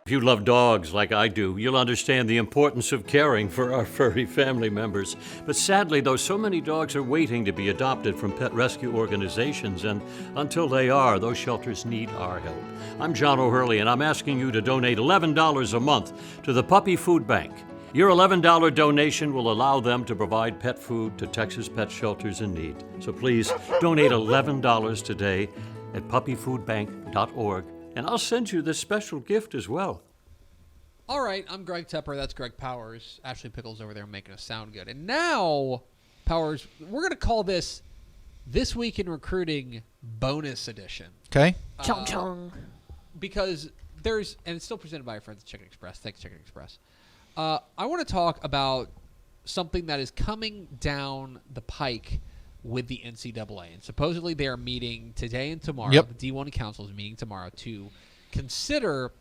If you love dogs like I do, you'll understand the importance of caring for our furry family members. But sadly, though, so many dogs are waiting to be adopted from pet rescue organizations, and until they are, those shelters need our help. I'm John O'Hurley, and I'm asking you to donate $11 a month to the Puppy Food Bank. Your $11 donation will allow them to provide pet food to Texas pet shelters in need. So please donate $11 today at puppyfoodbank.org. And I'll send you this special gift as well. All right, I'm Greg Tepper. That's Greg Powers. Ashley Pickles over there making us sound good. And now, Powers, we're going to call this Week in Recruiting Bonus Edition. Okay. Chong chong. Because and it's still presented by our friends at Chicken Express. Thanks, Chicken Express. I want to talk about something that is coming down the pike with the NCAA. And supposedly they are meeting today and tomorrow. Yep. The D1 Council is meeting tomorrow to consider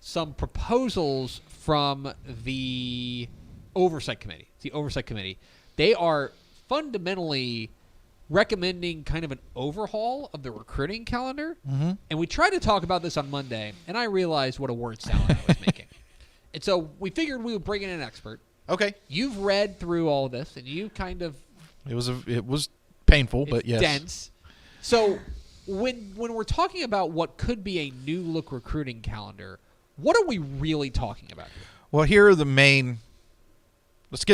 some proposals from the Oversight Committee. The Oversight Committee. They are fundamentally recommending kind of an overhaul of the recruiting calendar. Mm-hmm. And we tried to talk about this on Monday, and I realized what a word salad I was making. And so we figured we would bring in an expert. Okay. You've read through all this, and you kind of... It was painful, but yes. Dense. So when we're talking about what could be a new look recruiting calendar, what are we really talking about here? Well, here are the main. Let's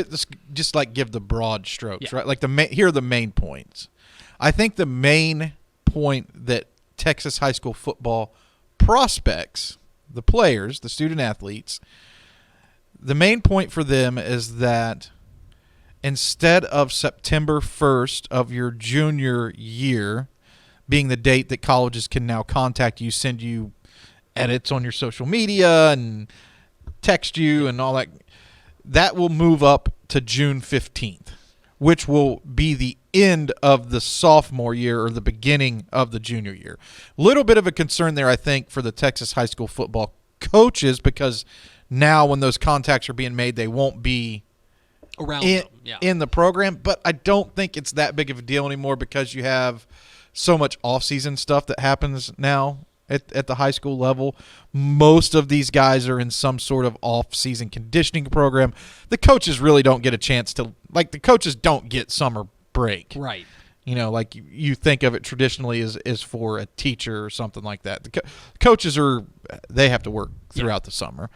just like give the broad strokes, right? Like here are the main points. I think the main point that Texas high school football prospects, the players, the student athletes, the main point for them is that instead of September 1st of your junior year being the date that colleges can now contact you, send you edits on your social media and text you and all that, that will move up to June 15th, which will be the end of the sophomore year or the beginning of the junior year. Little bit of a concern there, I think, for the Texas high school football coaches, because now when those contacts are being made, they won't be around in the program. But I don't think it's that big of a deal anymore because you have so much off-season stuff that happens now at the high school level. Most of these guys are in some sort of off-season conditioning program. The coaches really don't get a chance to – like the coaches don't get summer break. Right. You know, like you think of it traditionally as for a teacher or something like that. The coaches they have to work throughout the summer.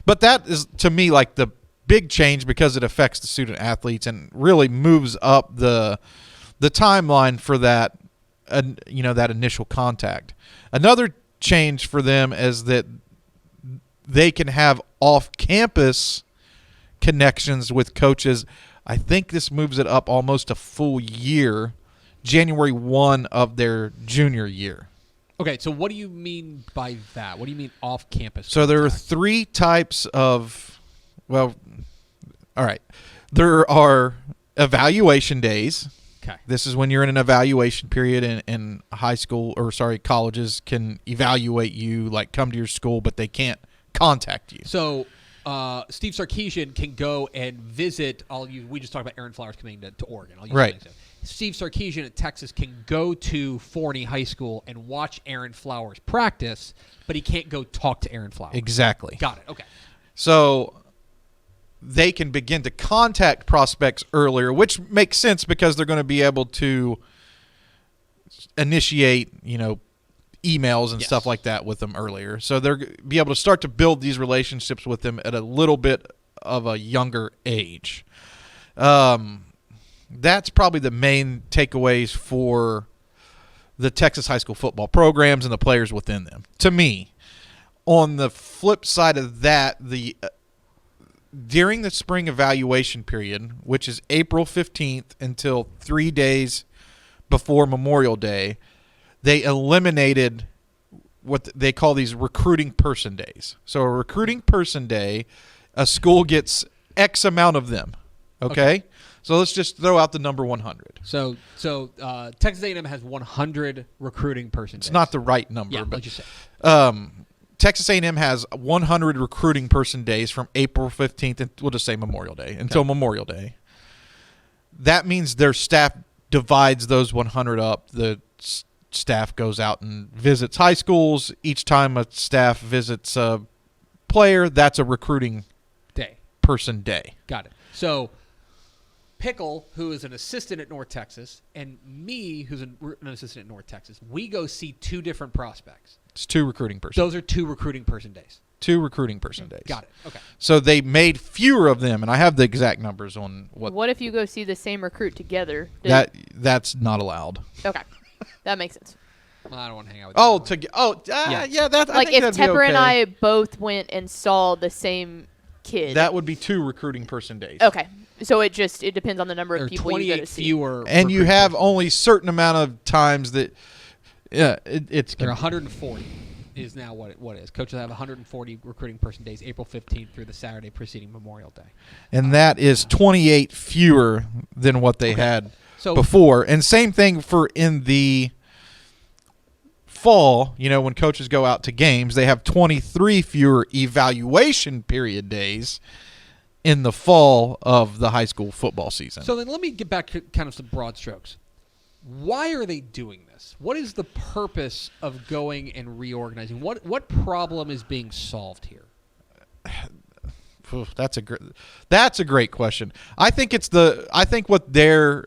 But that is, to me, like the big change because it affects the student athletes and really moves up the timeline for that, that initial contact. Another change for them is that they can have off-campus connections with coaches. I think this moves it up almost a full year, January 1 of their junior year. Okay, so what do you mean by that? What do you mean off-campus? So there are three types of, all right. There are evaluation days. Okay. This is when you're in an evaluation period and high school colleges can evaluate you, like come to your school, but they can't contact you. So Steve Sarkisian can go and visit. We just talked about Aaron Flowers coming to Oregon. Right. Steve Sarkisian at Texas can go to Forney High School and watch Aaron Flowers practice, but he can't go talk to Aaron Flowers. Exactly. Got it. Okay. So they can begin to contact prospects earlier, which makes sense because they're going to be able to initiate, emails and stuff like that with them earlier. So they're be able to start to build these relationships with them at a little bit of a younger age. That's probably the main takeaways for the Texas high school football programs and the players within them. To me, on the flip side of that, during the spring evaluation period, which is April 15th until 3 days before Memorial Day, they eliminated what they call these recruiting person days. So a recruiting person day, a school gets X amount of them, okay? So let's just throw out the number 100. So Texas A&M has 100 recruiting person days. It's not the right number. Yeah, but let's just say. Texas A&M has 100 recruiting person days from April 15th, and we'll just say Memorial Day, until Memorial Day. That means their staff divides those 100 up. The staff goes out and visits high schools. Each time a staff visits a player, that's a recruiting Day. person day. Got it. So Pickle, who is an assistant at North Texas, and me, who's an assistant at North Texas, we go see two different prospects. It's 2 recruiting person. Those are 2 recruiting person days. 2 recruiting person days. Got it. Okay. So they made fewer of them, and I have the exact numbers on What if you go see the same recruit together? that's not allowed. Okay, that makes sense. Well, I don't want to hang out with you. Yeah, that I Like think if that'd be Tepper and okay. I both went and saw the same kid. That would be 2 recruiting person days. Okay, so it depends on the number There are of people you go 28 to see. fewer. And you recruiting have persons. only certain amount of times that, it's There are gonna- 140 is now what it is. Coaches have 140 recruiting person days, April 15th through the Saturday preceding Memorial Day. and that is 28 fewer than what they had So before. And same thing for in the fall, when coaches go out to games, they have 23 fewer evaluation period days in the fall of the high school football season. So then let me get back to kind of some broad strokes. Why are they doing this? What is the purpose of going and reorganizing? What problem is being solved here? Oof, that's a great question. I think what their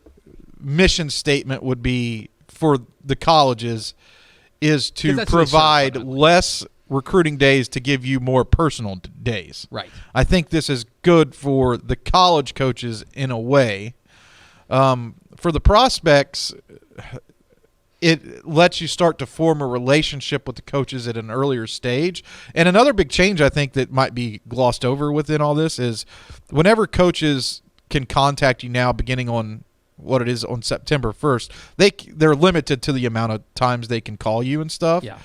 mission statement would be for the colleges is 'Cause to that's what they serve provide fundamentally. less recruiting days to give you more personal days. Right. I think this is good for the college coaches in a way. For the prospects, it lets you start to form a relationship with the coaches at an earlier stage. And another big change I think that might be glossed over within all this is whenever coaches can contact you now beginning on what it is on September 1st, they're limited to the amount of times they can call you and stuff. Yeah.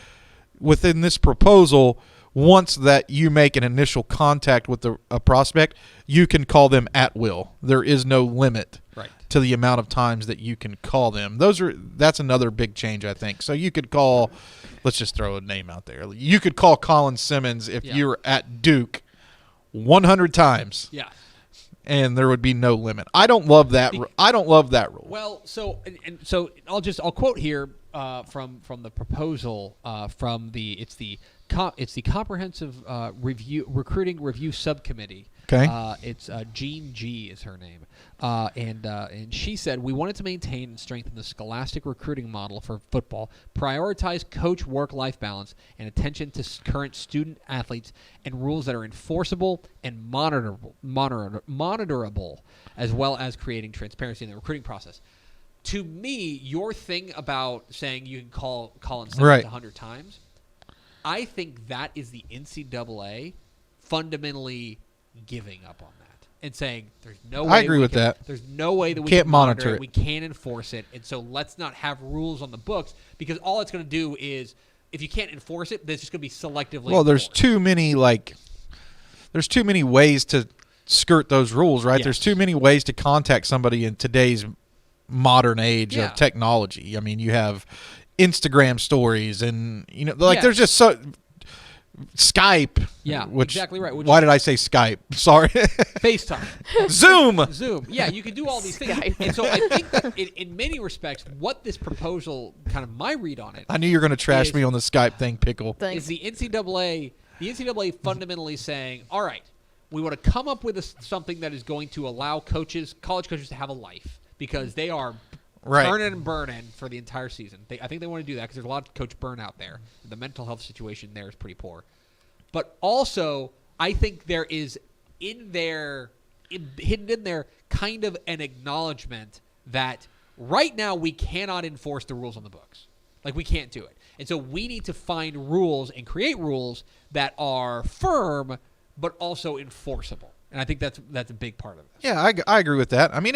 Within this proposal, once that you make an initial contact with a prospect, you can call them at will. There is no limit Right. to the amount of times that you can call them. That's another big change, I think. So you could call, let's just throw a name out there. You could call Colin Simmons if Yeah. you're at Duke 100 times, Yeah. and there would be no limit. I don't love that. I don't love that rule. Well, so so I'll quote here from the proposal from it's the comprehensive recruiting review subcommittee. Okay. It's Jean G is her name, and she said we wanted to maintain and strengthen the scholastic recruiting model for football, prioritize coach work-life balance and attention to current student athletes, and rules that are enforceable and monitorable, as well as creating transparency in the recruiting process. To me, your thing about saying you can call Colin Simmons Right. 100 times, I think that is the NCAA fundamentally giving up on that and saying there's no way I agree we with can- that. There's no way that we Can't can monitor monitor it. it. We can't enforce it, and so let's not have rules on the books because all it's going to do is if you can't enforce it, then it's just going to be selectively. Well, there's enforced. there's too many ways to skirt those rules, right? Yes. There's too many ways to contact somebody in today's modern age Yeah. of technology. I mean, you have Instagram stories and Yes. there's just so Skype. Yeah, which, exactly right, which why is- did I say Skype? Sorry. FaceTime. Zoom. Zoom. Yeah, you can do all these things. Skype. And so I think that in many respects, what this proposal, kind of my read on it, I knew you were going to trash Is- me on the Skype thing, Pickle. Thanks. is the NCAA fundamentally saying, all right, we want to come up with something that is going to allow college coaches to have a life because they are Right. turning and burning for the entire season. I think they want to do that because there's a lot of coach burnout there. The mental health situation there is pretty poor. But also, I think there is hidden in there kind of an acknowledgement that right now we cannot enforce the rules on the books. Like, we can't do it. And so we need to find rules and create rules that are firm but also enforceable. And I think that's a big part of this. Yeah, I agree with that. I mean,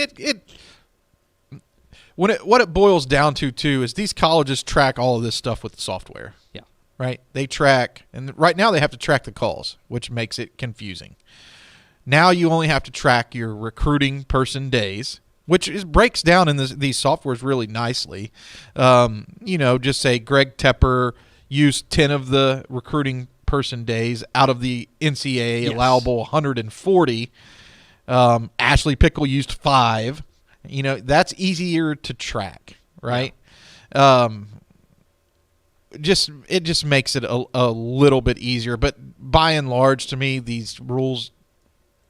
what it boils down to too is these colleges track all of this stuff with software. Yeah. Right? They track, and right now they have to track the calls, which makes it confusing. Now you only have to track your recruiting person days, which breaks down in these softwares really nicely. Just say Greg Tepper used 10 of the recruiting person days out of the NCAA Yes. allowable 140. Ashley Pickle used 5. That's easier to track, right? it just makes it a little bit easier. But by and large, to me, these rules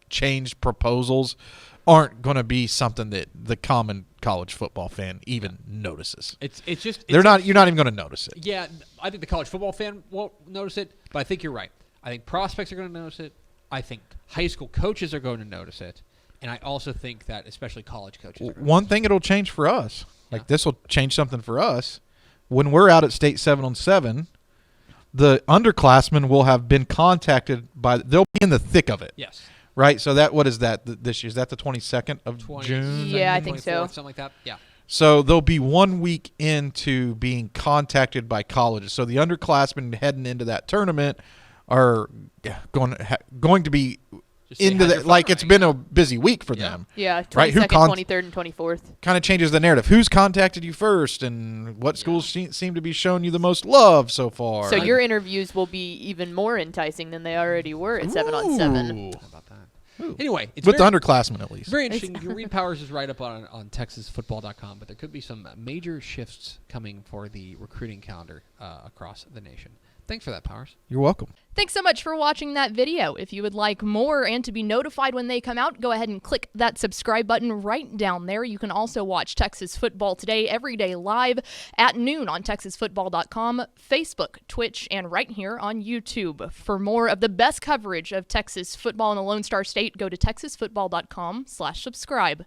change proposals aren't going to be something that the common college football fan even notices. You're not even going to notice it. Yeah, I think the college football fan won't notice it, but I think you're right. I think prospects are going to notice it. I think high school coaches are going to notice it, and I also think that especially college coaches. One thing it'll change for us, like this will change something for us. When we're out at state 7-on-7, the underclassmen will have been contacted they'll be in the thick of it. Yes. Right? So what is that this year? Is that the 22nd of June? Yeah, I think so. Something like that. Yeah. So they'll be 1 week into being contacted by colleges. So the underclassmen heading into that tournament are going to be Just say, into "How's the your like fun it's right?" been a busy week for Yeah. them. Yeah, 22nd, Right, who 23rd, and 24th. Kind of changes the narrative. Who's contacted you first, and what schools seem to be showing you the most love so far? So your interviews will be even more enticing than they already were at 7-on-7. Ooh. How about that? Anyway, it's With very, the underclassmen at least. very interesting. Reed Powers is right up on TexasFootball.com, but there could be some major shifts coming for the recruiting calendar across the nation. Thanks for that, Powers. You're welcome. Thanks so much for watching that video. If you would like more and to be notified when they come out, go ahead and click that subscribe button right down there. You can also watch Texas Football Today every day live at noon on TexasFootball.com, Facebook, Twitch, and right here on YouTube. For more of the best coverage of Texas football in the Lone Star State, go to TexasFootball.com/subscribe.